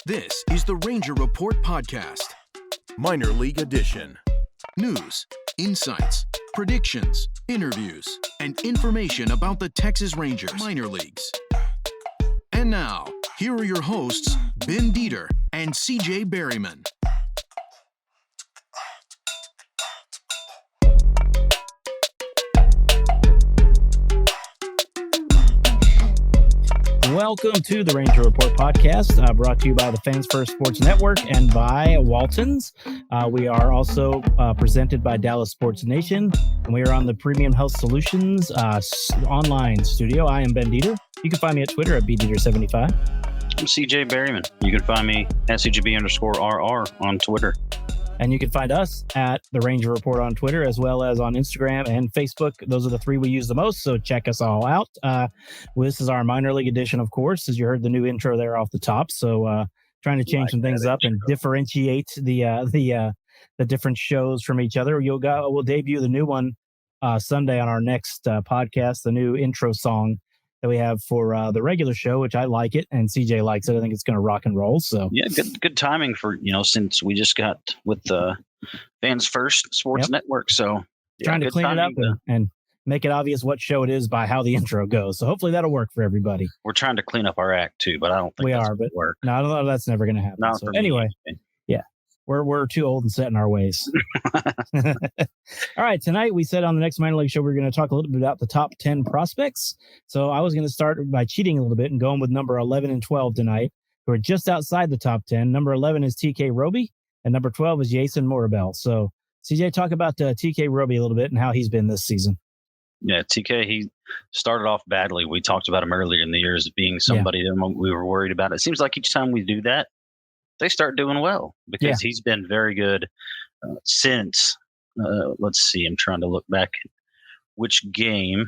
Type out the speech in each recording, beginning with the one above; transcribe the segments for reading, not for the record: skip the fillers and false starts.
This is the Ranger Report Podcast, Minor League Edition. News, insights, predictions, interviews, and information about the Texas Rangers minor leagues. And now, here are your hosts, Ben Dieter and CJ Berryman. Welcome to the Ranger Report Podcast, brought to you by the Fans First Sports Network and by Walton's. We are also presented by Dallas Sports Nation, and we are on the Premium Health Solutions online studio. I am Ben Dieter. You can find me at Twitter at BDieter75. I'm CJ Berryman. You can find me at CGB_RR on Twitter. And you can find us at the Ranger Report on Twitter, as well as on Instagram and Facebook. Those are the three we use the most, so check us all out. This is our minor league edition, of course, as you heard the new intro there off the top. So trying to change some things up and differentiate the different shows from each other. We'll debut the new one Sunday on our next podcast, the new intro song that we have for the regular show, which I like it and CJ likes it. I think it's going to rock and roll. So yeah, good timing for, since we just got with the Fans First Sports Network. So trying to clean it up and make it obvious what show it is by how the intro goes. So hopefully that'll work for everybody. We're trying to clean up our act too, but I don't think we that's are. But work. No, I don't know. That's never going to happen. Not so for me. Anyway. Yeah. We're too old and set in our ways. All right. Tonight, we said on the next minor league show, we're going to talk a little bit about the top 10 prospects. So I was going to start by cheating a little bit and going with number 11 and 12 tonight, who are just outside the top 10. Number 11 is TK Roby, and number 12 is Jason Morabel. So CJ, talk about TK Roby a little bit and how he's been this season. Yeah, TK, he started off badly. We talked about him earlier in the year as being somebody that we were worried about. It seems like each time we do that, they start doing well because he's been very good since, let's see, I'm trying to look back which game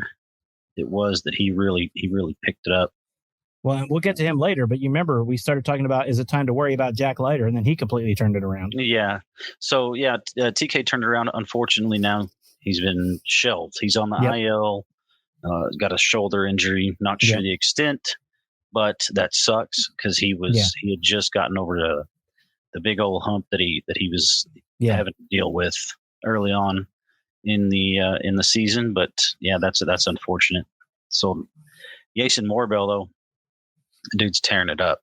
it was that he really picked it up. Well, we'll get to him later, but you remember we started talking about, is it time to worry about Jack Leiter? And then he completely turned it around. Yeah. So, TK turned it around. Unfortunately, now he's been shelved. He's on the IL, got a shoulder injury, not sure the extent. But that sucks because he had just gotten over the big old hump that he was having to deal with early on in the season. But that's unfortunate. So Jason Morabel, though, dude's tearing it up.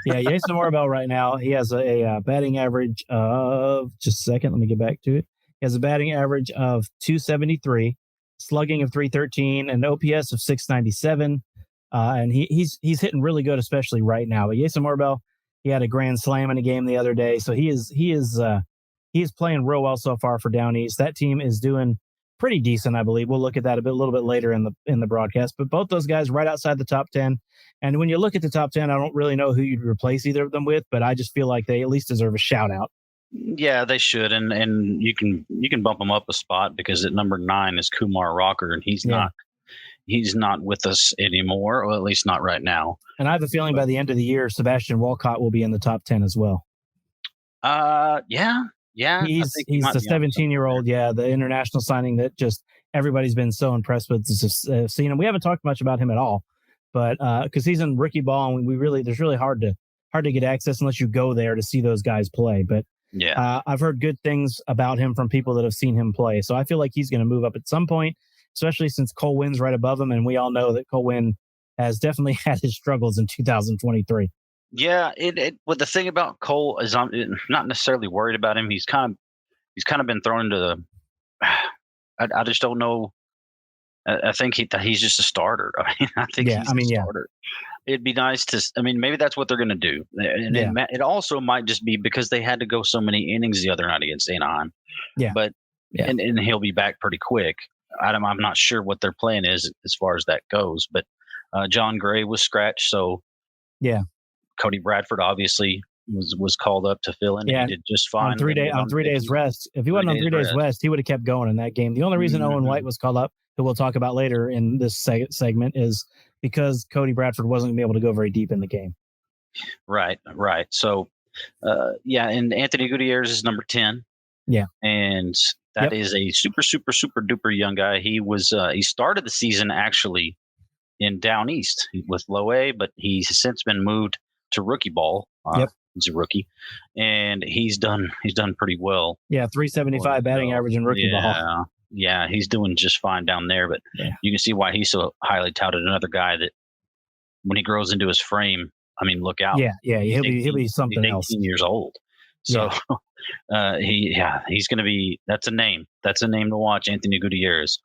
Jason Morabel right now, he has a batting average of, just a second, let me get back to it. He has a batting average of 273, slugging of 313, and OPS of 697. And he's hitting really good, especially right now. But Jason Morabel, he had a grand slam in a game the other day, so he is playing real well so far for Down East. That team is doing pretty decent, I believe. We'll look at that a little bit later in the broadcast. But both those guys right outside the top 10. And when you look at the top 10, I don't really know who you'd replace either of them with, but I just feel like they at least deserve a shout out. Yeah, they should, and you can bump them up a spot because at number 9 is Kumar Rocker, and he's not. He's not with us anymore, or at least not right now. And I have a feeling by the end of the year, Sebastian Walcott will be in the top 10 as well. Yeah. He's the 17-year-old, the international signing that just everybody's been so impressed with seeing him. We haven't talked much about him at all, but because he's in rookie ball, and there's really hard to get access unless you go there to see those guys play. But I've heard good things about him from people that have seen him play. So I feel like he's going to move up at some point, especially since Cole Wynn's right above him. And we all know that Cole Wynn has definitely had his struggles in 2023. Yeah. But the thing about Cole is I'm not necessarily worried about him. He's kind of been thrown into I just don't know. I think he's just a starter. I think he's a starter. It'd be nice maybe that's what they're going to do. And it also might just be because they had to go so many innings the other night against Anaheim. Yeah. But and he'll be back pretty quick. I'm not sure what their plan is as far as that goes, but John Gray was scratched, so Cody Bradford obviously was called up to fill in. Yeah, he did just fine. On 3 days rest. If he wasn't on 3 days rest, he would have kept going in that game. The only reason Owen White was called up, who we'll talk about later in this segment, is because Cody Bradford wasn't going to be able to go very deep in the game. Right. So, and Anthony Gutierrez is number 10. Yeah, and that is a super, super, super duper young guy. He was he started the season actually in Down East with Low A, but he's since been moved to rookie ball. He's a rookie, and he's done pretty well. Yeah, 375 batting average in rookie ball. Yeah, he's doing just fine down there. But you can see why he's so highly touted. Another guy that when he grows into his frame, I mean, look out. Yeah, he'll be something he's 18 else. Years old. So he's going to be. That's a name. That's a name to watch. Anthony Gutierrez.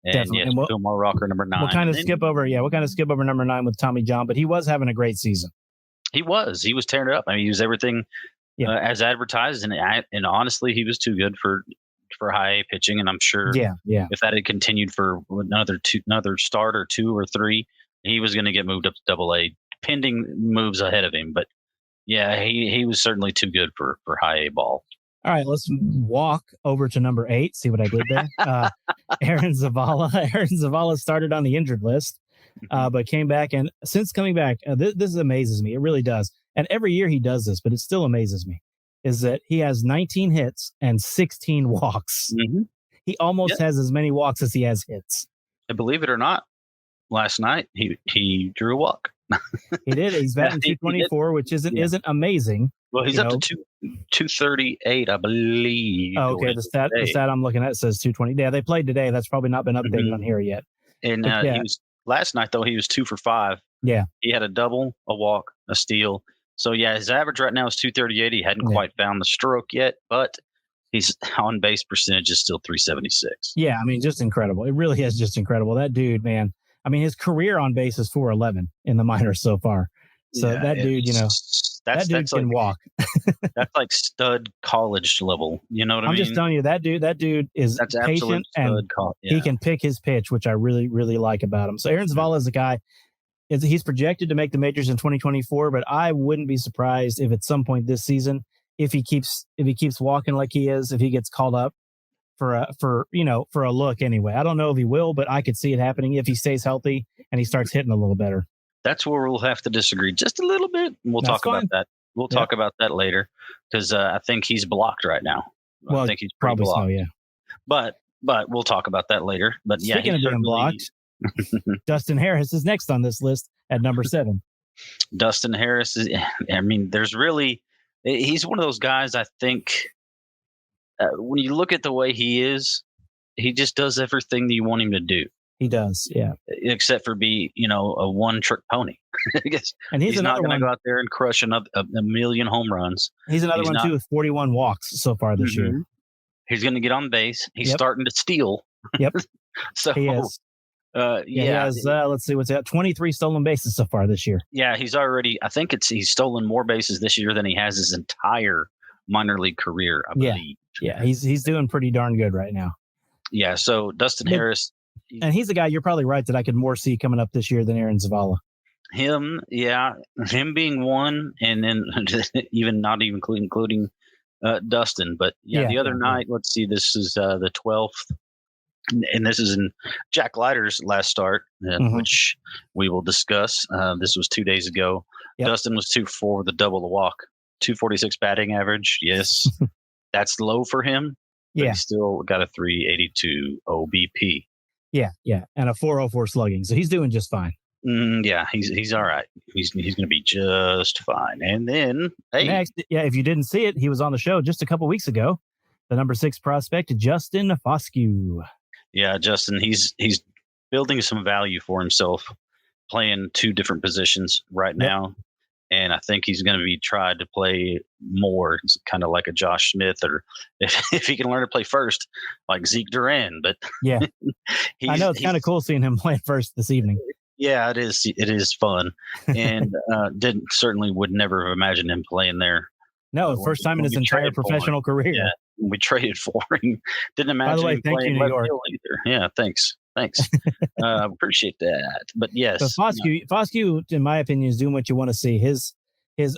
And yes, Kumar Rocker number 9. We'll kind of skip over number 9 with Tommy John, but he was having a great season. He was tearing it up. I mean, he was everything as advertised, and honestly, he was too good for high A pitching. And I'm sure, if that had continued for another start or 2 or 3, he was going to get moved up to Double A, pending moves ahead of him. But yeah, he was certainly too good for high A ball. All right, let's walk over to number 8. See what I did there? Aaron Zavala. Aaron Zavala started on the injured list, but came back. And since coming back, this amazes me. It really does. And every year he does this, but it still amazes me, is that he has 19 hits and 16 walks. Mm-hmm. He almost has as many walks as he has hits. And believe it or not, last night he drew a walk. He did. He's batting 224, which isn't amazing. Well, he's up to 238, I believe. Oh, okay. The stat I'm looking at says 220. Yeah, they played today. That's probably not been updated on here yet. And he was last night though. He was 2 for 5. Yeah, he had a double, a walk, a steal. So yeah, his average right now is 238. He hadn't quite found the stroke yet, but his on base percentage is still 376. Yeah, I mean, just incredible. It really is just incredible. That dude, man. I mean, his career on base is 411 in the minors so far. So that dude, that dude can walk. That's like stud college level. You know what I mean? I'm just telling you, that dude is patient and he can pick his pitch, which I really, really like about him. So Aaron Zavala is a guy. He's projected to make the majors in 2024, but I wouldn't be surprised if at some point this season, if he keeps walking like he is, if he gets called up for a look anyway. I don't know if he will, but I could see it happening if he stays healthy and he starts hitting a little better. That's where we'll have to disagree just a little bit. We'll talk about that. We'll talk about that later because I think he's blocked right now. Well, I think he's probably blocked. So, yeah. But we'll talk about that later. But speaking of being blocked, Dustin Harris is next on this list at number 7. Dustin Harris is. I mean, he's one of those guys. I think when you look at the way he is, he just does everything that you want him to do. He does, yeah. Except for be, a one-trick pony. And he's not going to go out there and crush a million home runs. He's another one, too, with 41 walks so far this year. He's going to get on base. He's starting to steal. Yep. So he is. He has, let's see, what's that? 23 stolen bases so far this year. Yeah, he's stolen more bases this year than he has his entire minor league career, I believe. Yeah, he's doing pretty darn good right now. Yeah, so Dustin Harris. And he's a guy, you're probably right, that I could more see coming up this year than Aaron Zavala. Him being one, and then even not even including Dustin. But the other night, let's see, this is the 12th, and this is in Jack Leiter's last start, which we will discuss. This was 2 days ago. Yep. Dustin was 2 for 4 with a double, a walk, 246 batting average. Yes, that's low for him. But he still got a 382 OBP. Yeah, and a 404 slugging. So he's doing just fine. He's all right. He's going to be just fine. And then, next, if you didn't see it, he was on the show just a couple weeks ago. The number 6 prospect, Justin Foscue. Yeah, Justin, he's building some value for himself, playing 2 different positions right now. And I think he's going to be tried to play more. It's kind of like a Josh Smith, or if he can learn to play first, like Zeke Duran. But yeah, I know it's kind of cool seeing him play first this evening. Yeah, it is. It is fun, and certainly would never have imagined him playing there. No, first time in his entire professional career. Yeah, we traded for him. Didn't imagine. By the way, him thank you, New York. Either. Yeah, thanks. Appreciate that. But yes, so Foscue, in my opinion, is doing what you want to see. His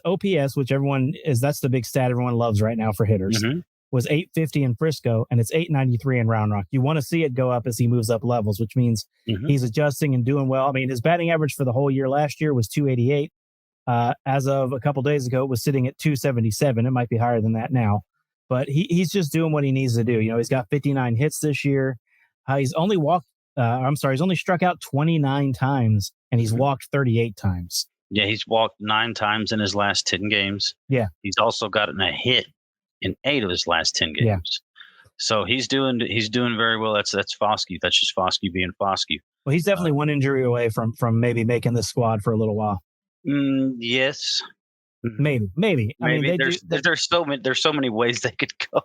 OPS, which that's the big stat everyone loves right now for hitters, was 850 in Frisco, and it's 893 in Round Rock. You want to see it go up as he moves up levels, which means he's adjusting and doing well. I mean, his batting average for the whole year last year was 288. As of a couple days ago, it was sitting at 277. It might be higher than that now, but he's just doing what he needs to do. He's got 59 hits this year. He's only struck out 29 times, and he's walked 38 times. Yeah, he's walked 9 times in his last 10 games. Yeah. He's also gotten a hit in 8 of his last 10 games. Yeah. So he's doing very well. That's Foskey. That's just Foskey being Foskey. Well, he's definitely one injury away from maybe making the squad for a little while. Yes. Maybe. I mean, there's so many ways they could go.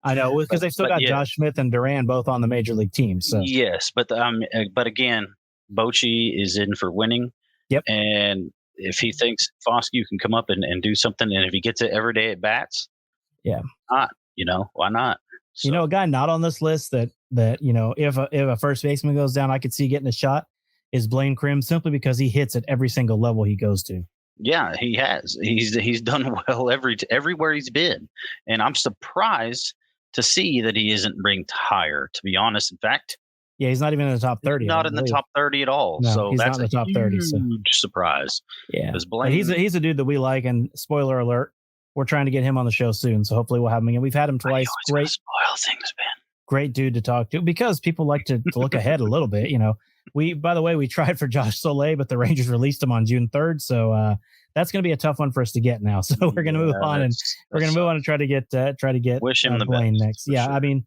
I know, because they've still got Josh Smith and Duran both on the major league team. So yes, but again, Bochy is in for winning. Yep. And if he thinks Foskey can come up and do something, and if he gets it every day at bats, why not? So, a guy not on this list that if a first baseman goes down, I could see getting a shot is Blaine Crim, simply because he hits at every single level he goes to. Yeah, he has. He's done well everywhere he's been, and I'm surprised to see that he isn't ranked higher. To be honest, in fact, he's not even in the top 30. Not in the top 30 at all. No, so he's that's not in the top 30. Huge surprise. Yeah, Blaine, he's a dude that we like, and spoiler alert, we're trying to get him on the show soon. So hopefully we'll have him again. We've had him twice. Great, spoil things, Ben. Great dude to talk to, because people like to look ahead a little bit. By the way, we tried for Josh Soleil, but the Rangers released him on June 3rd. So that's going to be a tough one for us to get now. So we're going to move on, and we're going to move on and try to get wish him the Blaine best, next. Yeah, sure. I mean,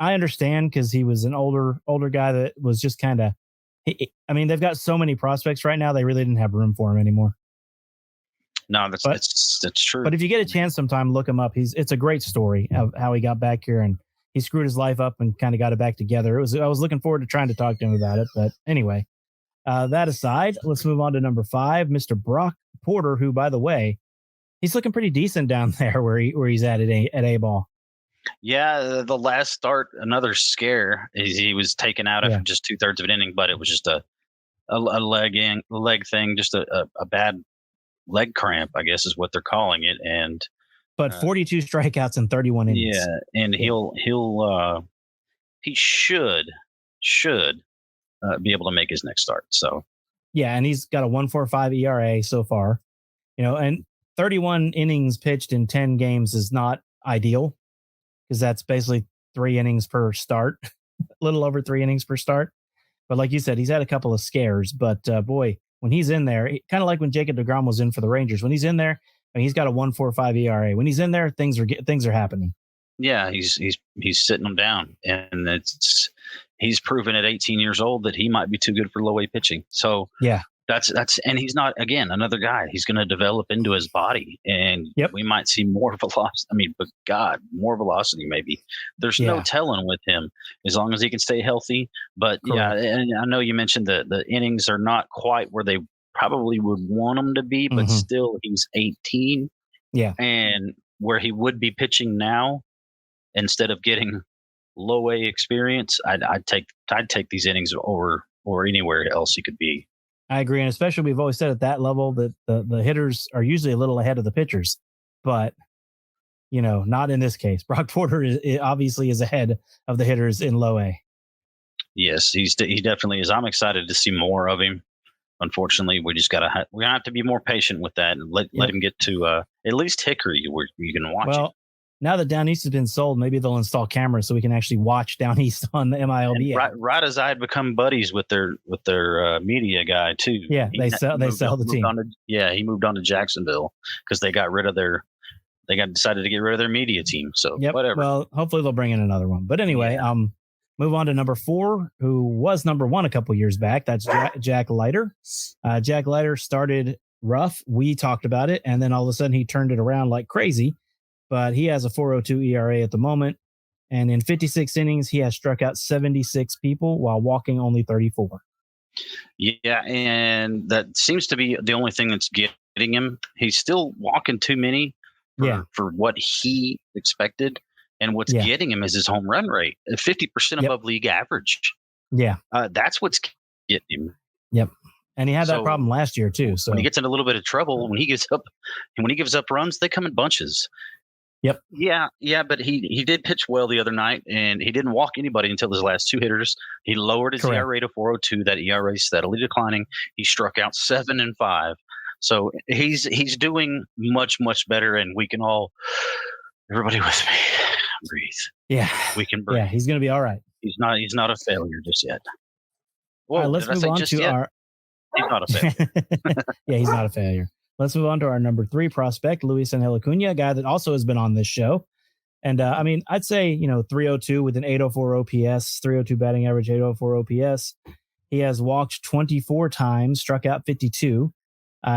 I understand, because he was an older guy that was just kind of. I mean, they've got so many prospects right now; they really didn't have room for him anymore. No, that's true. But if you get a chance sometime, look him up. It's a great story of how he got back here, and he screwed his life up and kind of got it back together. I was looking forward to trying to talk to him about it. But anyway, that aside, let's move on to number 5, Mr. Brock Porter, who, by the way, he's looking pretty decent down there where he's at A-ball. Yeah, the last start, another scare. He was taken out after just 2/3 of an inning, but it was just a leg thing, just a bad leg cramp, I guess is what they're calling it. But 42 strikeouts in 31 innings. Yeah, and he should be able to make his next start. So yeah, and he's got a 1.45 ERA so far. And 31 innings pitched in 10 games is not ideal, because that's basically 3 innings per start, a little over 3 innings per start. But like you said, he's had a couple of scares. But boy, when he's in there, kind of like when Jacob deGrom was in for the Rangers, when he's in there, I mean, he's got a 1.45 ERA. When he's in there, things are happening. Yeah, he's sitting them down, and he's proven at 18 years old that he might be too good for low A pitching. So yeah, that's and he's not, again, another guy. He's going to develop into his body, and we might see more velocity. I mean, but God, more velocity maybe. There's no telling with him as long as he can stay healthy. But correct. Yeah, and I know you mentioned the innings are not quite where they probably would want him to be, but still he's 18. Yeah, and where he would be pitching now, instead of getting low A experience, I'd take these innings over or anywhere else he could be. I agree, and especially we've always said at that level that the hitters are usually a little ahead of the pitchers, but not in this case. Brock Porter obviously is ahead of the hitters in low A. Yes, he definitely is. I'm excited to see more of him. Unfortunately, we have to be more patient with that and let him get to at least Hickory, where you can watch it. Well, now that Down East has been sold, maybe they'll install cameras so we can actually watch Down East on the MILB. Right as I had become buddies with their media guy too. Yeah, they sell the team. He moved on to Jacksonville because they decided to get rid of their media team. So whatever. Well, hopefully they'll bring in another one. But anyway, move on to number 4, who was number 1 a couple years back. That's Jack Leiter. Jack Leiter started rough. We talked about it, and then all of a sudden he turned it around like crazy. But he has a 4.02 ERA at the moment. And in 56 innings, he has struck out 76 people while walking only 34. Yeah, and that seems to be the only thing that's getting him. He's still walking too many for what he expected. And what's getting him is his home run rate, 50% above league average. Yeah. That's what's getting him. Yep. And he had that problem last year too. So when he gets in a little bit of trouble, when he gives up runs, they come in bunches. Yep. Yeah, but he did pitch well the other night, and he didn't walk anybody until his last 2 hitters. He lowered his ERA to 4.02. That ERA is steadily declining. He struck out 7 and 5. So he's doing much, much better, and we can all, everybody with me, breathe. Yeah. We can breathe. Yeah, he's going to be all right. He's not a failure just yet. Whoa, all right, let's move on to our. He's not a failure. Yeah, he's not a failure. Let's move on to our number 3 prospect, Luis Angel Acuna, a guy that also has been on this show. And I mean, I'd say, 302 with an 804 OPS, 302 batting average, 804 OPS. He has walked 24 times, struck out 52.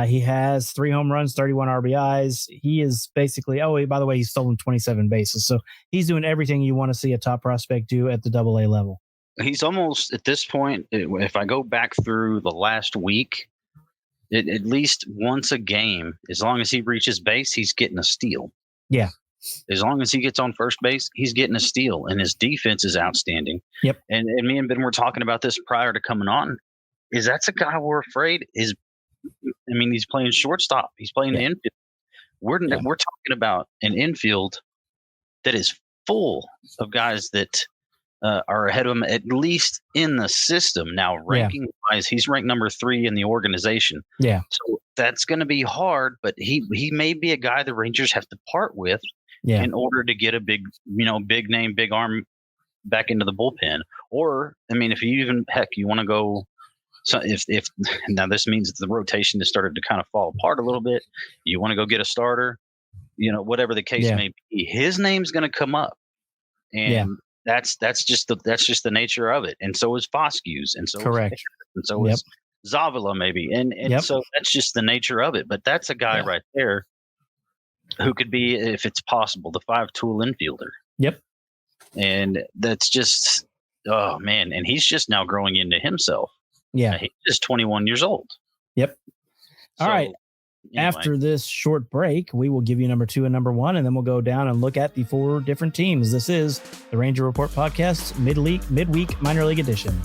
He has 3 home runs, 31 RBIs. He is basically, by the way, he's stolen 27 bases. So he's doing everything you want to see a top prospect do at the AA level. He's almost at this point, if I go back through the last week, at least once a game, as long as he reaches base, he's getting a steal. Yeah. As long as he gets on first base, he's getting a steal, and his defense is outstanding. Yep. And me and Ben were talking about this prior to coming on. Is that's a guy we're afraid is? I mean, he's playing shortstop. He's playing the infield. We're talking about an infield that is full of guys that are ahead of him, at least in the system. Now, ranking wise, he's ranked number 3 in the organization. Yeah. So that's going to be hard, but he may be a guy the Rangers have to part with in order to get a big name, big arm back into the bullpen. Or, I mean, if you even, you want to go, so if now this means that the rotation has started to kind of fall apart a little bit, you want to go get a starter, whatever the case may be, his name's going to come up. And that's just the nature of it. And so is Foskew's, and so correct. And so is Zavala maybe. And so that's just the nature of it. But that's a guy right there who could be, if it's possible, the 5-tool infielder. Yep. And that's just, oh man. And he's just now growing into himself. Yeah. He's just 21 years old. Yep. All right. Anyway. After this short break, we will give you number 2 and number 1, and then we'll go down and look at the 4 different teams. This is the Ranger Report Podcast, midweek minor league edition.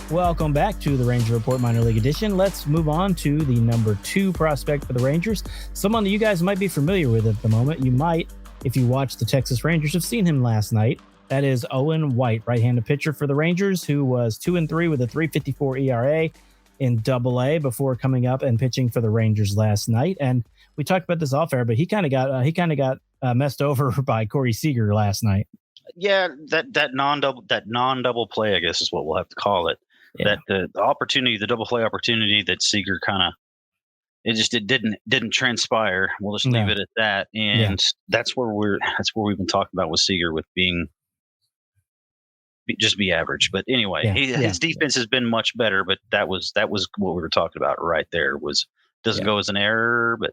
Welcome back to the Ranger Report Minor League Edition. Let's move on to the number 2 prospect for the Rangers. Someone that you guys might be familiar with at the moment. You might, if you watch the Texas Rangers, have seen him last night. That is Owen White, right-handed pitcher for the Rangers, who was 2-3 with a 3.54 ERA in AA before coming up and pitching for the Rangers last night. And we talked about this off air, but he kind of got messed over by Corey Seager last night. Yeah, that non-double play, I guess, is what we'll have to call it. Yeah. That the opportunity, the double play opportunity that Seager it didn't transpire. We'll just leave it at that. And that's where we've been talking about with Seager, with be average. But anyway, his defense has been much better, but that was what we were talking about right there. Doesn't go as an error, but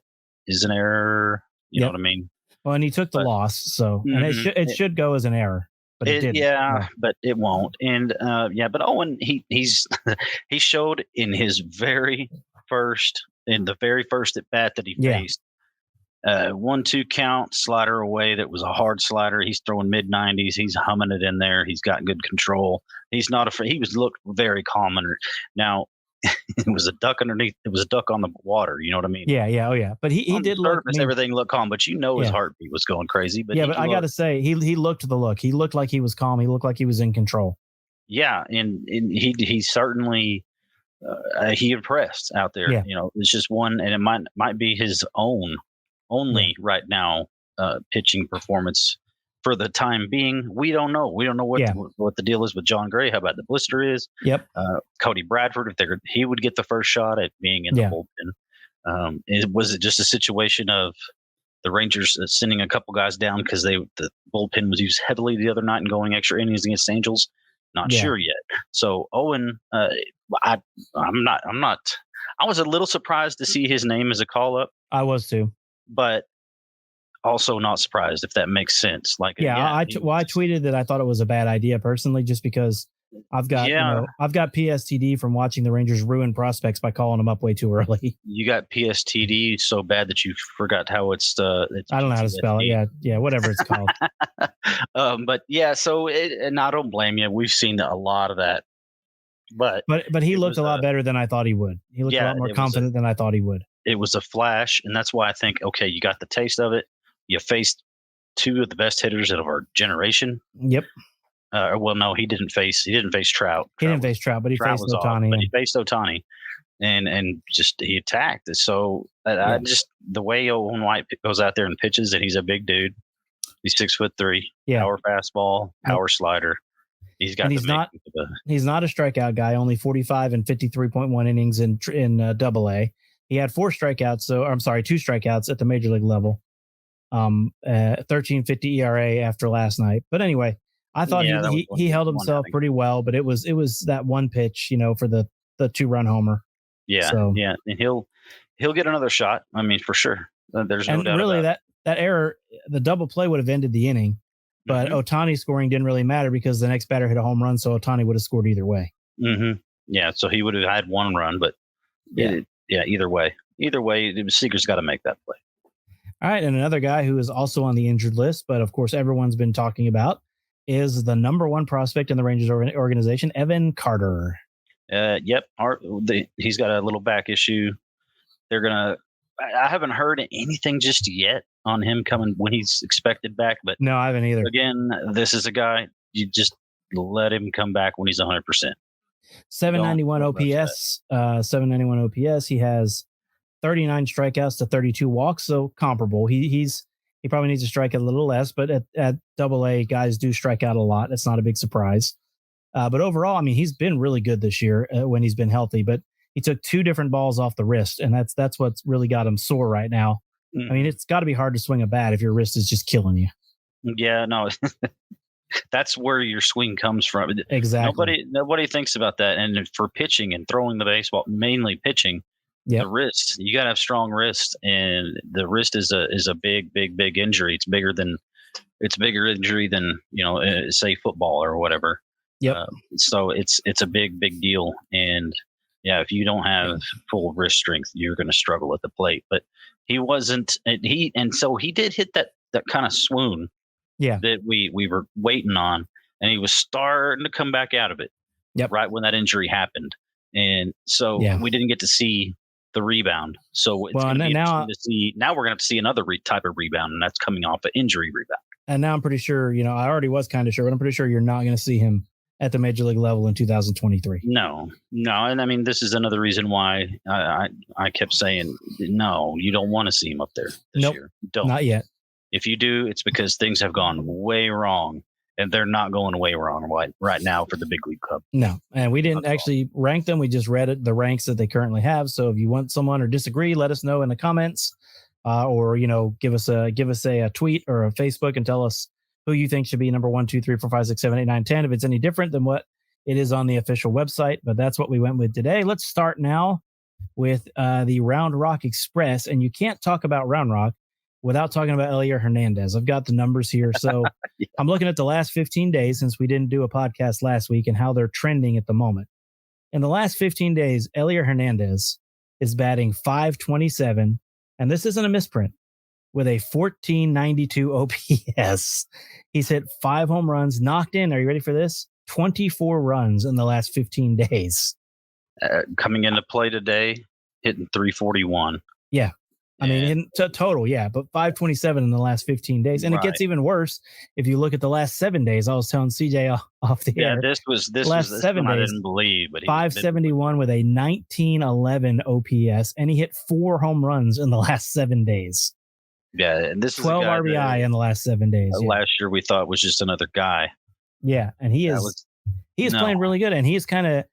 is an error. You know what I mean? Well, and he took the loss, so and it should go as an error. But it didn't. But it won't. And but Owen, he showed in the very first at bat that he faced, 1-2 count, slider away. That was a hard slider. He's throwing mid-90s. He's humming it in there. He's got good control. He's not afraid. He looked very calm under. Now it was a duck underneath. It was a duck on the water. You know what I mean? Yeah. Oh yeah. But he did look. Everything looked calm, but his heartbeat was going crazy. But but I got to say, he looked the look. He looked like he was calm. He looked like he was in control. Yeah, and he certainly he impressed out there. Yeah. It's just one, and it might be his only right now pitching performance for the time being. We don't know. We don't know what the deal is with John Gray. How about the blister is? Yep. Cody Bradford, if he would get the first shot at being in the bullpen. Was it just a situation of the Rangers sending a couple guys down because the bullpen was used heavily the other night and going extra innings against Angels? Not sure yet. So Owen, I was a little surprised to see his name as a call up. I was too, but also not surprised, if that makes sense. I tweeted that I thought it was a bad idea personally, just because I've got PSTD from watching the Rangers ruin prospects by calling them up way too early. You got PSTD so bad that you forgot how it's I don't know how to spell it. Yeah, whatever it's called. And I don't blame you. We've seen a lot of that. But he looked a lot better than I thought he would. He looked a lot more confident than I thought he would. It was a flash, and that's why I think, okay, you got the taste of it. You faced 2 of the best hitters of our generation. Yep. Well, no, he didn't face Trout. He didn't face Trout, but he faced Ohtani. But he faced Ohtani. and just he attacked. So I just the way Owen White goes out there and pitches, and he's a big dude. He's 6'3", power fastball, power slider. He's got. And he's not a strikeout guy. Only 45 and 53.1 innings in Double-A. He had 2 strikeouts at the major league level. 13.50 ERA after last night. But anyway, I thought he held himself pretty well. But it was that one pitch, for the 2-run homer. Yeah, and he'll get another shot. I mean, for sure. There's no doubt. Really, that error, the double play would have ended the inning. But Ohtani scoring didn't really matter because the next batter hit a home run, so Ohtani would have scored either way. Mm-hmm. Yeah, so he would have had 1 run, but either way. Either way, Seager's got to make that play. All right, and another guy who is also on the injured list, but of course everyone's been talking about, is the number 1 prospect in the Rangers organization, Evan Carter. Yep, he's got a little back issue. I haven't heard anything just yet on him coming when he's expected back, but no, I haven't either. Again, this is a guy you just let him come back when he's 100%. 791 OPS. 791 OPS. He has 39 strikeouts to 32 walks, so comparable. He probably needs to strike a little less, but at Double-A, guys do strike out a lot. That's not a big surprise. But overall, I mean, he's been really good this year when he's been healthy. But he took 2 different balls off the wrist, and that's what's really got him sore right now. I mean, it's got to be hard to swing a bat if your wrist is just killing you. Yeah, no, that's where your swing comes from. Exactly. Nobody thinks about that. And for pitching and throwing the baseball, mainly pitching, the wrist, you got to have strong wrist, and the wrist is a big injury. It's bigger injury than say football or whatever. Yep. So it's a big deal, and if you don't have full wrist strength, you're going to struggle at the plate. But he wasn't, so he did hit that kind of swoon that we were waiting on, and he was starting to come back out of it right when that injury happened. And so we didn't get to see the rebound. So it's going to be interesting to see. Now we're going to see another type of rebound, and that's coming off an injury rebound. And now I'm pretty sure, I already was kind of sure, but I'm pretty sure you're not going to see him at the major league level in 2023. No. And I mean, this is another reason why I kept saying, no, you don't want to see him up there this year. Don't. Not yet. If you do, it's because things have gone way wrong, and they're not going way wrong right now for the big league club. No. And we didn't actually rank them. We just read the ranks that they currently have. So if you want someone or disagree, let us know in the comments, or, give us a tweet or a Facebook and tell us who you think should be number 1, 2, 3, 4, 5, 6, 7, 8, 9, 10. If it's any different than what it is on the official website, but that's what we went with today. Let's start now with the Round Rock Express. And you can't talk about Round Rock without talking about Elier Hernandez. I've got the numbers here. So I'm looking at the last 15 days since we didn't do a podcast last week and how they're trending at the moment. In the last 15 days, Elier Hernandez is batting .527, and this isn't a misprint, with a 1492 OPS. He's hit 5 home runs, knocked in, are you ready for this? 24 runs in the last 15 days. Coming into play today, hitting 341. Yeah. I mean, in total, but 527 in the last 15 days. And it gets even worse if you look at the last 7 days. I was telling CJ off the air. This was 7 days. I didn't believe. But 571 with a 1911 OPS, and he hit 4 home runs in the last 7 days. Yeah, and this 12 is 12 RBI in the last 7 days. Last year we thought was just another guy. Yeah, and he is playing really good, and he's kind of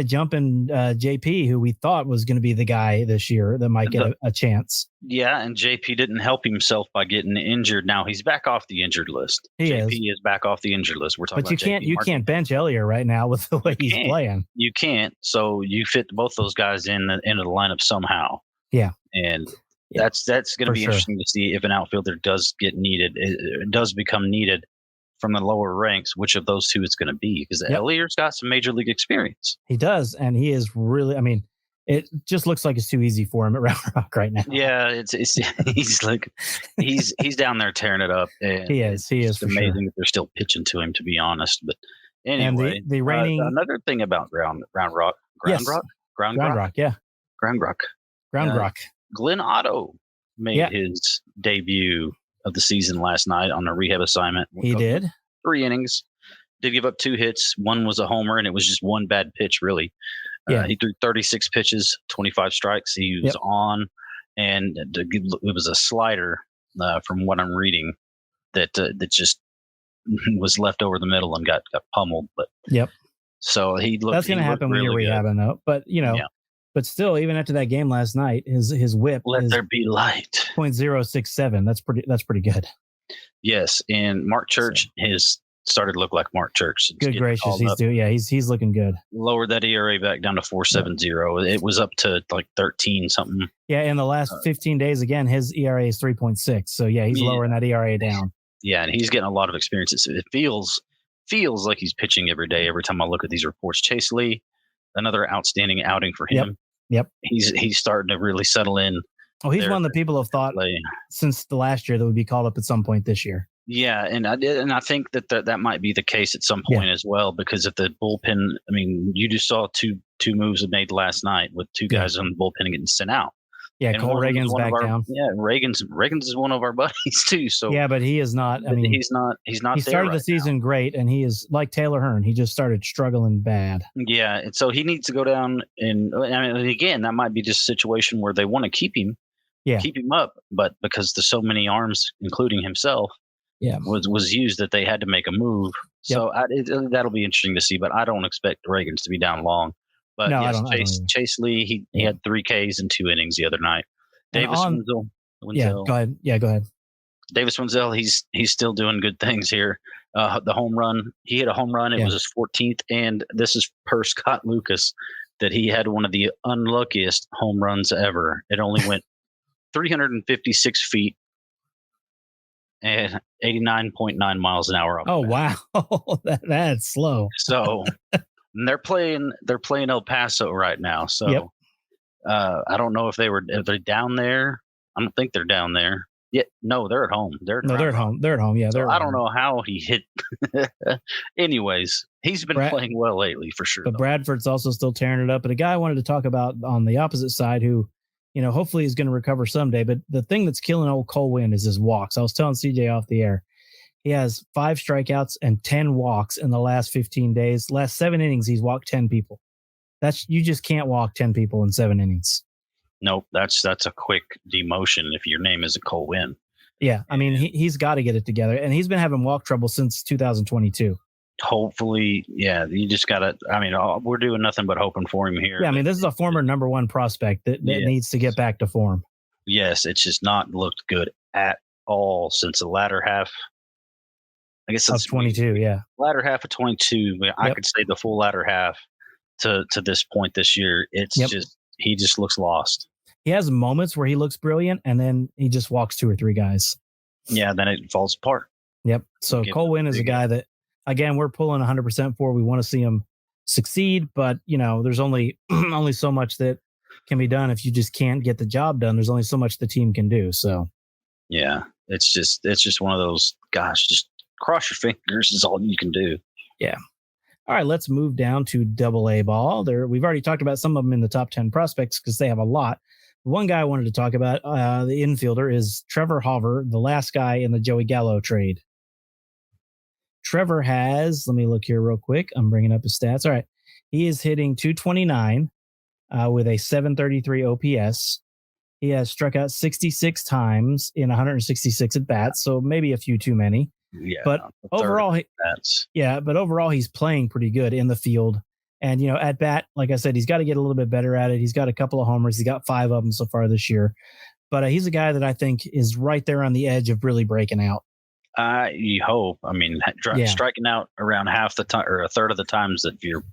jumping JP, who we thought was going to be the guy this year that might get a chance. Yeah, and JP didn't help himself by getting injured. Now he's back off the injured list. JP is back off the injured list. We're talking about you can't bench Elier right now with the way he's playing. You can't. So you fit both those guys into the lineup somehow. Yeah, and that's going to be interesting to see if an outfielder does get needed. It does become needed from the lower ranks, which of those two it's going to be, because Elier's got some major league experience. He does, and he is really, I mean, it just looks like it's too easy for him at Round Rock right now. Yeah, he's down there tearing it up. And he is it's amazing that they're still pitching to him, to be honest. But anyway, and the reigning another thing about Ground Rock. Glenn Otto made his debut of the season last night on a rehab assignment. He did 3 innings, did give up 2 hits. One was a homer, and it was just one bad pitch, really. Yeah. He threw 36 pitches, 25 strikes. He was on, and it was a slider from what I'm reading that just was left over the middle and got pummeled. But so he looked. That's going to happen when really you're rehabbing, though. But but still, even after that game last night, his whip let there be light 0.067. That's pretty good. Yes, and Mark Church has started to look like Mark Church. Good gracious, he's looking good. Lowered that ERA back down to 4.70. It was up to like 13 something. Yeah, in the last 15 days, again, his ERA is 3.6. So he's lowering that ERA down. Yeah, and he's getting a lot of experience. It feels like he's pitching every day. Every time I look at these reports, Chase Lee, another outstanding outing for him. Yep. He's starting to really settle in. Oh, he's one of the people have thought since the last year that would be called up at some point this year. Yeah, and I think that might be the case at some point as well, because if the bullpen, I mean, you just saw two moves made last night with two guys on the bullpen getting sent out. Yeah, and Cole Reagan's back down. Yeah, Reagan's is one of our buddies too. So yeah, but he is not. I mean, he's not. He started the season great, and he is like Taylor Hearn. He just started struggling bad. Yeah, and so he needs to go down. And I mean, again, that might be just a situation where they want to keep him up, but because there's so many arms, including himself, was used that they had to make a move. So that'll be interesting to see. But I don't expect Reagan's to be down long. But no, yes, Chase Lee, he had 3 Ks in 2 innings the other night. Davis Wenzel. Yeah, go ahead. Yeah, go ahead. Davis Wenzel, he's still doing good things here. The home run, he hit a home run. It was his 14th, and this is per Scott Lucas that he had one of the unluckiest home runs ever. It only went 356 feet and 89.9 miles an hour. Oh wow, that's slow. So. And they're playing El Paso right now. So I don't know if they're down there. I don't think they're down there. Yeah, no, they're at home. They're at home. They're at home. Yeah, I don't know how he hit. Anyways, he's been playing well lately for sure. But Bradford's also still tearing it up. But a guy I wanted to talk about on the opposite side who, hopefully is going to recover someday. But the thing that's killing old Cole Winn is his walks. I was telling CJ off the air. He has 5 strikeouts and 10 walks in the last 15 days. Last 7 innings, he's walked 10 people. You just can't walk 10 people in 7 innings. Nope, that's a quick demotion if your name isn't Cole Winn. Yeah, I mean, he's got to get it together. And he's been having walk trouble since 2022. Hopefully, you just got to, I mean, we're doing nothing but hoping for him here. Yeah, I mean, this is a former number 1 prospect that needs to get back to form. Yes, it's just not looked good at all since the latter half. I guess it's 22, latter half of 22. I could say the full latter half to this point this year. It's just he just looks lost. He has moments where he looks brilliant, and then he just walks 2 or 3 guys. Yeah, then it falls apart. Yep. So Cole Winn is a guy that, again, we're pulling 100% for. We want to see him succeed, but there's only so much that can be done if you just can't get the job done. There's only so much the team can do. So yeah, it's just one of those. Gosh, just cross your fingers is all you can do. Yeah. All right, let's move down to AA ball. We've already talked about some of them in the top 10 prospects because they have a lot. One guy I wanted to talk about, the infielder, is Trevor Hauver, the last guy in the Joey Gallo trade. Trevor has, let me look here real quick. I'm bringing up his stats. All right. He is hitting 229 with a 733 OPS. He has struck out 66 times in 166 at bats, so maybe a few too many. Yeah, but overall, he's playing pretty good in the field. And, at bat, like I said, he's got to get a little bit better at it. He's got a couple of homers. He's got 5 of them so far this year. But he's a guy that I think is right there on the edge of really breaking out. You hope. I mean, striking out around half the time or a third of the times that you're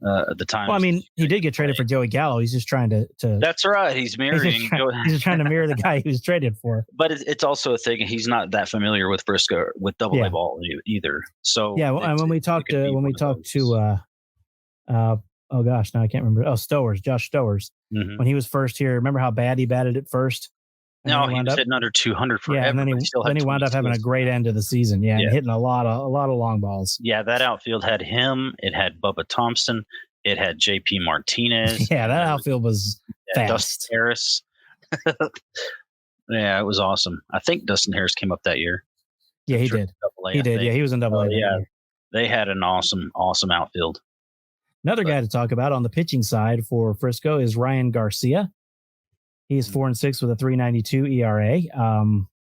the time. Well, I mean, he did get traded for Joey Gallo. He's just trying to. That's right. He's mirroring. He's just trying to mirror the guy he was traded for. But it's also a thing. He's not that familiar with Frisco with AA ball either. So and when we talked to oh gosh, now I can't remember. Oh, Josh Stowers. Mm-hmm. When he was first here, remember how bad he batted at first? No, he was hitting under 200 forever. Yeah, and then he wound up having a great end of the season. Yeah, and hitting a lot of long balls. Yeah, that outfield had him. It had Bubba Thompson. It had J.P. Martinez. Yeah, that outfield was fast. Dustin Harris. Yeah, it was awesome. I think Dustin Harris came up that year. Yeah, he did. He did. Yeah, he was in AA. Yeah, they had an awesome outfield. Another guy to talk about on the pitching side for Frisco is Ryan Garcia. He's 4-6 with a 3.92 ERA.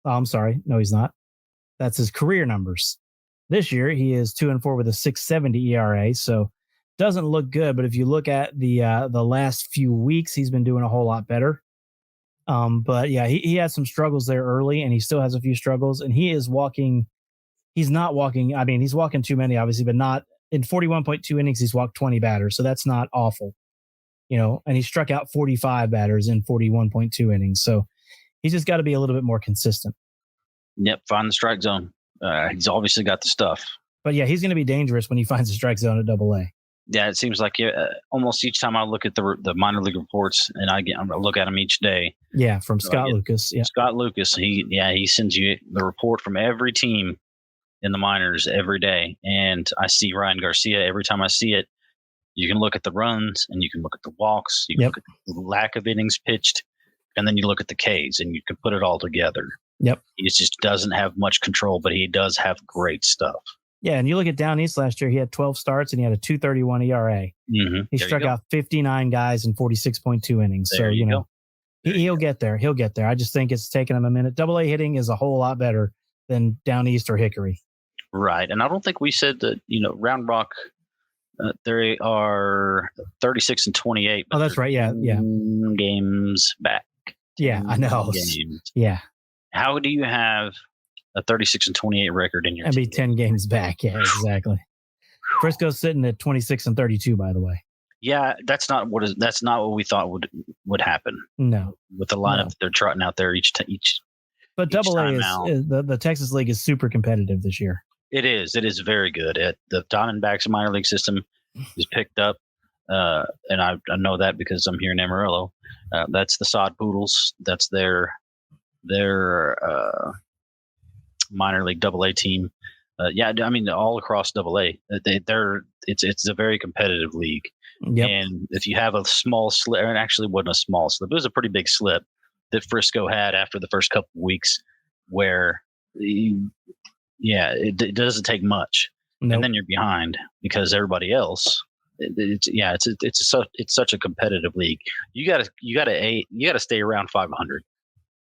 I'm sorry. No, he's not. That's his career numbers. This year, he is 2-4 with a 6.70 ERA. So doesn't look good. But if you look at the last few weeks, he's been doing a whole lot better. But yeah, he had some struggles there early, and he still has a few struggles. And he is walking. He's not walking. I mean, he's walking too many, obviously, but not in 41.2 innings. He's walked 20 batters, so that's not awful. And he struck out 45 batters in 41.2 innings. So he's just got to be a little bit more consistent. Yep, find the strike zone. He's obviously got the stuff. But yeah, he's going to be dangerous when he finds the strike zone at AA. Yeah, it seems like almost each time I look at the minor league reports, and I look at them each day. Yeah, from Scott Lucas. Yeah, Scott Lucas. He sends you the report from every team in the minors every day, and I see Ryan Garcia every time I see it. You can look at the runs, and you can look at the walks. You can look at the lack of innings pitched, and then you look at the Ks, and you can put it all together. Yep. He just doesn't have much control, but he does have great stuff. Yeah, and you look at Down East last year, he had 12 starts, and he had a 2.31 ERA. Mm-hmm. He struck out 59 guys in 46.2 innings. There so, he'll get there. He'll get there. I just think it's taken him a minute. AA hitting is a whole lot better than Down East or Hickory. Right. And I don't think we said that, Round Rock, they are 36 and 28. Oh, that's right. Yeah. Yeah. Games back. Yeah, I know. Games. Yeah. How do you have a 36 and 28 record in your team? That'd be 10 games back. Yeah, exactly. Frisco's sitting at 26 and 32, by the way. Yeah, that's not what we thought would happen. No. With the lineup that they're trotting out there each. But AA is the Texas League is super competitive this year. It is. It is very good. The Diamondbacks minor league system is picked up, and I know that because I'm here in Amarillo. That's the Sod Poodles. That's their minor league AA team. All across AA, it's a very competitive league. Yep. And if you have a small slip, and actually wasn't a small slip, it was a pretty big slip that Frisco had after the first couple of weeks, where it doesn't take much, and then you're behind because everybody else. It's such a competitive league. You gotta stay around 500.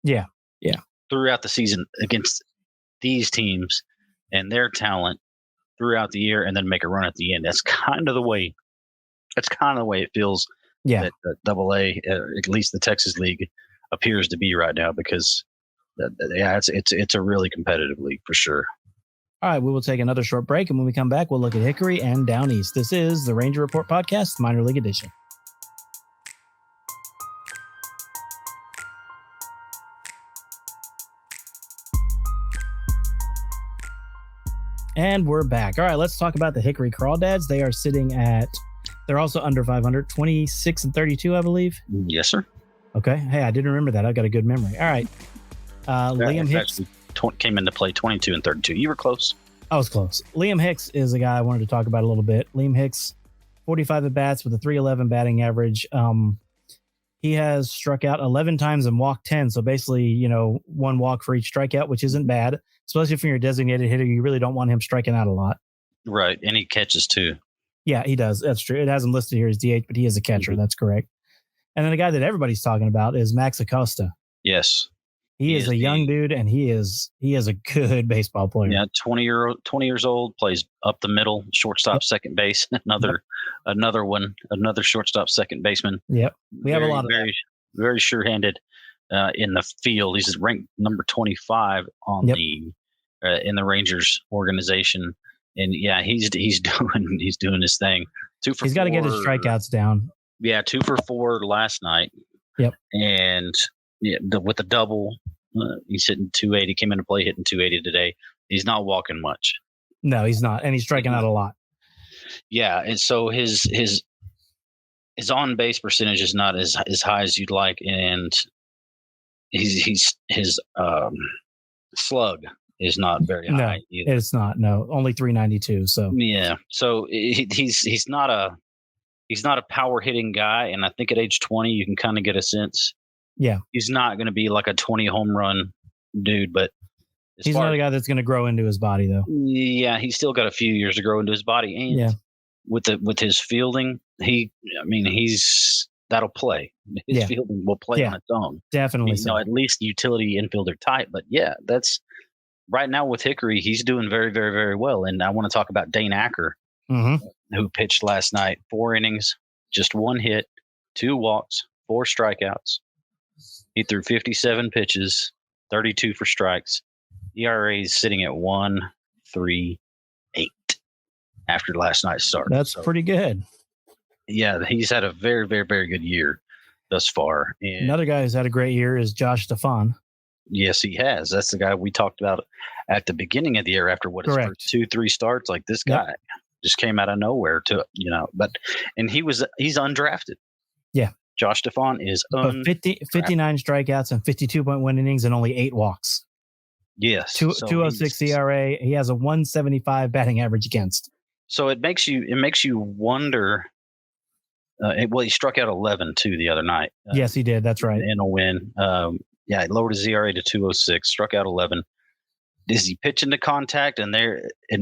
Yeah. Throughout the season against these teams and their talent throughout the year, and then make a run at the end. That's kind of the way it feels. Yeah. That AA, at least the Texas League, appears to be right now, because it's a really competitive league for sure. All right, we will take another short break, and when we come back, we'll look at Hickory and Down East. This is the Ranger Report Podcast, Minor League Edition. And we're back. All right, let's talk about the Hickory Crawdads. They are they're also under 500, 26 and 32, I believe. Yes, sir. Okay. Hey, I didn't remember that. I got a good memory. All right. Liam Hicks came into play 22 and 32. You were close. I was close. Liam Hicks is a guy I wanted to talk about a little bit. Liam Hicks, 45 at bats with a 3.11 batting average. He has struck out 11 times and walked 10. So basically, one walk for each strikeout, which isn't bad, especially if you're a designated hitter. You really don't want him striking out a lot. Right. And he catches too. Yeah, he does. That's true. It has him listed here as DH, but he is a catcher. Mm-hmm. That's correct. And then the guy that everybody's talking about is Max Acosta. Yes. He is a young dude, and he is a good baseball player. Yeah, 20 years old, plays up the middle, shortstop, second base. Another shortstop, second baseman. Yep, we have a lot of very sure-handed in the field. He's ranked number 25 on in the Rangers organization, and yeah, he's doing his thing. He's got to get his strikeouts down. Yeah, 2 for 4 last night. Yep, and. Yeah, with the double, he's hitting 280. Came into play hitting 280 today. He's not walking much. No, he's not, and he's striking out a lot. Yeah, and so his on base percentage is not as high as you'd like, and his slug is not very high either. It's not. No, only 392. So yeah, so he's not a power hitting guy, and I think at age 20 you can kind of get a sense. Yeah, he's not going to be like a 20 home run dude, but he's not a guy that's going to grow into his body, though. Yeah, he's still got a few years to grow into his body, and with his fielding, that'll play. His fielding will play on its own. Definitely. At least utility infielder type. But that's right now with Hickory, he's doing very, very, very well. And I want to talk about Dane Acker, who pitched last night, 4 innings, just 1 hit, 2 walks, 4 strikeouts. He threw 57 pitches, 32 for strikes. ERA is sitting at 1.38 after last night's start. That's pretty good. Yeah, he's had a very, very, very good year thus far. And another guy who's had a great year is Josh Stefan. Yes, he has. That's the guy we talked about at the beginning of the year after his first 2-3 starts. Like, this guy just came out of nowhere and he's undrafted. Yeah. Josh Stefan is 59 strikeouts and 52.1 innings and only 8 walks. Yes. 206 ERA. He has a 175 batting average against. So it makes you wonder. He struck out 11 too the other night. Yes, he did. That's right. In a win. He lowered his ERA to 206, struck out 11. Is he pitching to contact and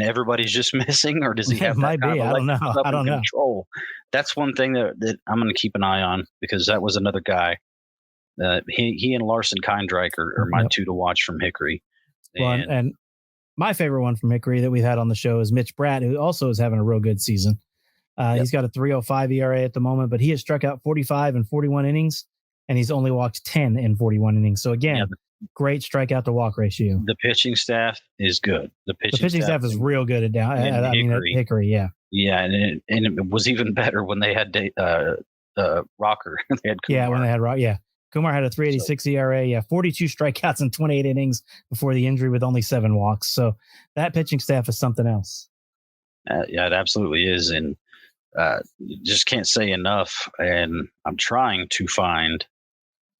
everybody's just missing, or does he have might be? I don't know. I don't know. Control? That's one thing that I'm going to keep an eye on, because that was another guy. He and Larson Kindreich are my 2 to watch from Hickory. And my favorite one from Hickory that we've had on the show is Mitch Bratt, who also is having a real good season. He's got a 3.05 ERA at the moment, but he has struck out 45 in 41 innings, and he's only walked 10 in 41 innings. So again, great strikeout to walk ratio. The pitching staff is good. The pitching staff is real good at Hickory. Yeah. Yeah, and it was even better when they had Rocker. They had Kumar. Yeah, when they had Rocker. Yeah. Kumar had a 3.86 ERA, 42 strikeouts in 28 innings before the injury with only 7 walks. So that pitching staff is something else. It absolutely is. And just can't say enough. And I'm trying to find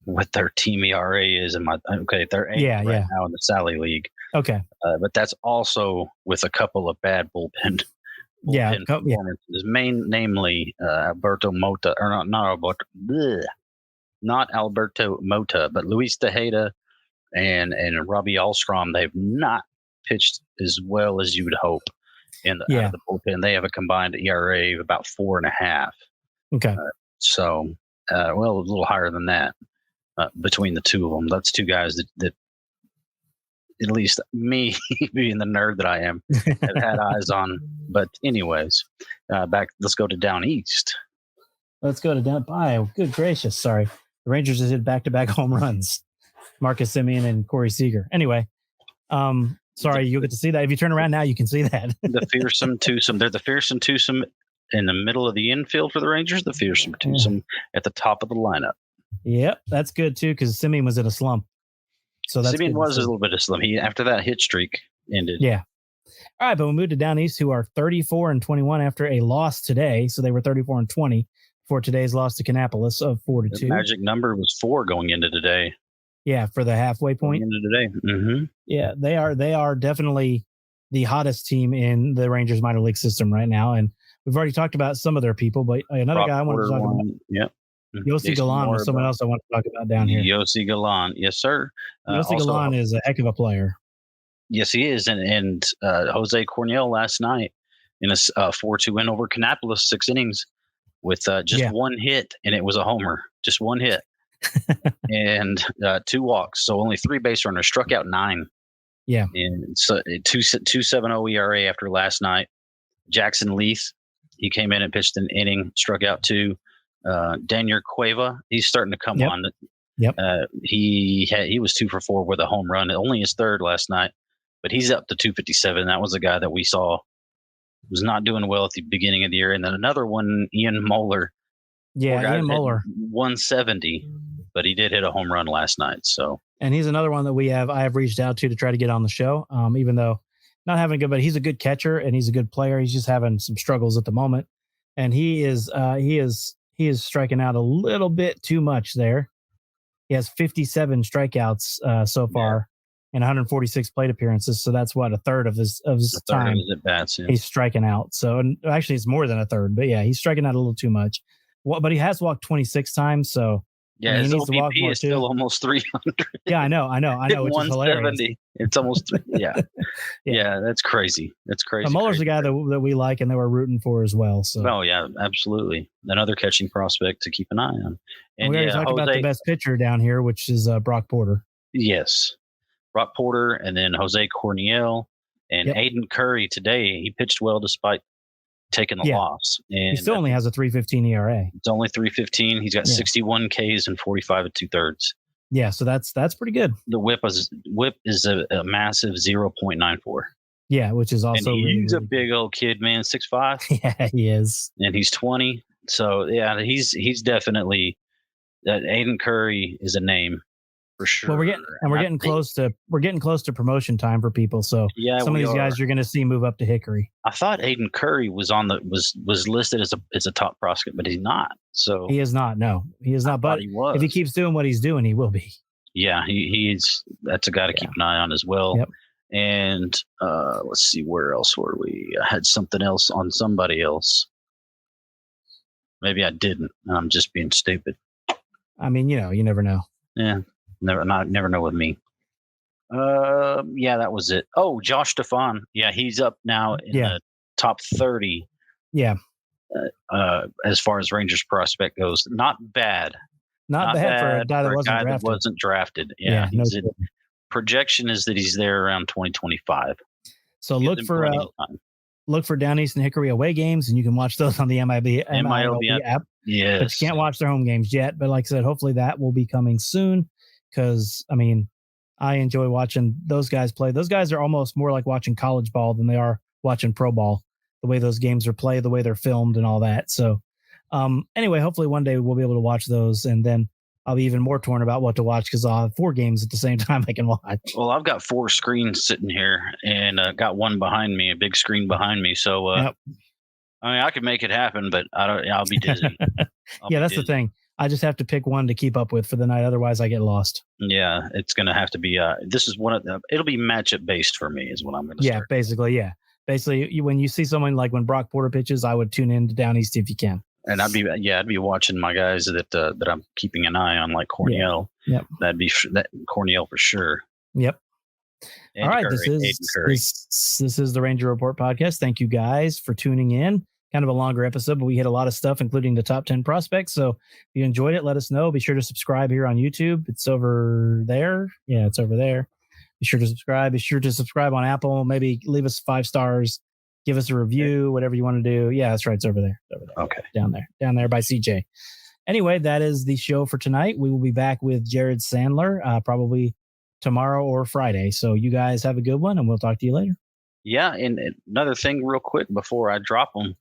what their team ERA is. They're 8 right now in the Sally League. Okay. But that's also with a couple of bad bullpen performances. Namely Alberto Mota, or not Alberto Mota, but Luis Tejeda and Robbie Alstrom. They've not pitched as well as you would hope out of the bullpen. They have a combined ERA of about 4.5. Okay. A little higher than that between the two of them. That's 2 guys that at least me, being the nerd that I am, have had eyes on. But anyways, let's go to down east. Let's go to down by. Good gracious. Sorry. The Rangers just hit back-to-back home runs. Marcus Semien and Corey Seager. Anyway, sorry, you'll get to see that. If you turn around now, you can see that. The fearsome twosome. They're the fearsome twosome in the middle of the infield for the Rangers. The fearsome twosome at the top of the lineup. Yep, that's good too, because Semien was in a slump. So Semien was a little bit of slump. After that hit streak ended. Yeah. All right, but we moved to down east, who are 34-21 after a loss today. So they were 34-20 for today's loss to Kannapolis of 4-2. The magic number was 4 going into today. Yeah, for the halfway point. Going into today. Mm-hmm. Yeah, they are definitely the hottest team in the Rangers minor league system right now. And we've already talked about some of their people, but another guy I want to talk about. Yep. Yossi Galan was someone else I want to talk about down here. Yossi Galan. Yes, sir. Yossi Galan is a heck of a player. Yes, he is. And Jose Cornell last night in a 4-2 win over Kannapolis, 6 innings with just 1 hit, and it was a homer. Just 1 hit. And 2 walks. So only 3 base runners, struck out 9. Yeah. And so 2.70 ERA after last night. Jackson Leith, he came in and pitched an inning, struck out 2. Daniel Cueva, he's starting to come on. Yep. He was 2 for 4 with a home run. Only his 3rd last night, but he's up to 257. That was a guy that we saw was not doing well at the beginning of the year. And then another one, Ian Moeller. Yeah, Ian Moeller. 170, but he did hit a home run last night. So, and he's another one that I have reached out to try to get on the show. Even though not having good, but he's a good catcher and he's a good player. He's just having some struggles at the moment, and he is striking out a little bit too much there. He has 57 strikeouts so far in 146 plate appearances. So that's what, a third of his time of his at bats. Yeah. He's striking out. So, and actually it's more than a third, but yeah, he's striking out a little too much. But he has walked 26 times. So Yeah, I mean, his he needs to walk OBP more is too. still almost 300. Yeah, I know, which is hilarious. 170. It's almost yeah. That's crazy. That's crazy. But Muller's crazy. a guy that we like and that we're rooting for as well. So, Oh yeah, absolutely. Another catching prospect to keep an eye on. And we already talked about the best pitcher down here, which is Brock Porter. Yes, Brock Porter, and then Jose Corniel and Aiden Curry today. He pitched well despite taking the loss. And he still only has a 3.15 ERA. It's only 3.15. He's got 61 Ks and 45 2/3. Yeah, so that's pretty good. The whip is a massive 0.94. Yeah, which is also and really, he's really a big old kid, man, 6'5". Yeah, he is. And he's 20. So yeah, he's definitely that. Aiden Curry is a name for sure. Well, we're getting close to promotion time for people. So some of these guys you're going to see move up to Hickory. I thought Aiden Curry was was listed as a top prospect, but he's not. So he is not. No, he is not. But if he keeps doing what he's doing, he will be. Yeah, he's that's a guy to keep an eye on as well. Yep. And let's see, where else were we? I had something else on somebody else. Maybe I didn't. And I'm just being stupid. I mean, you never know. Yeah, never know with me. Yeah, that was it. Oh, Josh Stefan. Yeah, he's up now in the top 30. Yeah. As far as Rangers prospect goes, not bad. Not bad for a guy that wasn't drafted. Yeah, projection is that he's there around 2025. So look for Down East and Hickory away games, and you can watch those on the MILB app. Yes. But you can't watch their home games yet. But like I said, hopefully that will be coming soon because, I mean, I enjoy watching those guys play. Those guys are almost more like watching college ball than they are watching pro ball, the way those games are played, the way they're filmed and all that. So anyway, hopefully one day we'll be able to watch those, and then I'll be even more torn about what to watch because I'll have 4 games at the same time I can watch. Well, I've got 4 screens sitting here and got one behind me, a big screen behind me. So, I mean, I could make it happen, but I'll be dizzy. The thing. I just have to pick one to keep up with for the night. Otherwise I get lost. Yeah. It's going to have to be, this is it'll be matchup based for me is what I'm going to start. Yeah. Basically when you see someone like when Brock Porter pitches, I would tune in to Down East if you can. And I'd be watching my guys that I'm keeping an eye on, like Corniel. Yeah. Yep. That'd be that Corniel for sure. Yep. And all right, Curry, this is the Ranger Report podcast. Thank you guys for tuning in. Kind of a longer episode, but we hit a lot of stuff, including the top 10 prospects. So if you enjoyed it, let us know. Be sure to subscribe here on YouTube. It's over there. Yeah, it's over there. Be sure to subscribe. Be sure to subscribe on Apple. Maybe leave us 5 stars. Give us a review, whatever you want to do. Yeah, that's right. It's over there. Okay. Down there by CJ. Anyway, that is the show for tonight. We will be back with Jared Sandler probably tomorrow or Friday. So you guys have a good one, and we'll talk to you later. Yeah, and another thing real quick before I drop them.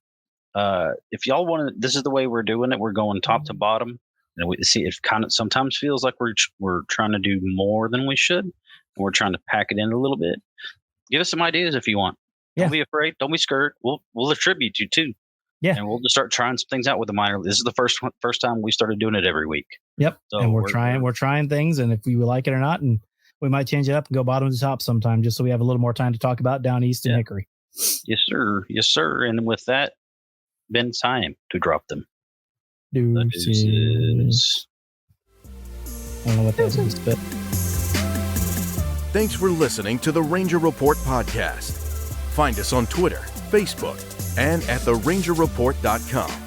If y'all want to, this is the way we're doing it. We're going top to bottom. And we see it kind of sometimes feels like we're trying to do more than we should. And we're trying to pack it in a little bit. Give us some ideas if you want. Don't be afraid. Don't be scared. We'll attribute you too. Yeah. And we'll just start trying some things out with the minor. This is the first time we started doing it every week. Yep. So and we're trying things, and if we like it or not, and we might change it up and go bottom to top sometime, just so we have a little more time to talk about Down East and Hickory. Yes, sir. Yes, sir. And with that, been time to drop them. Deuces. I don't know what that is, but thanks for listening to the Ranger Report podcast. Find us on Twitter, Facebook, and at therangerreport.com.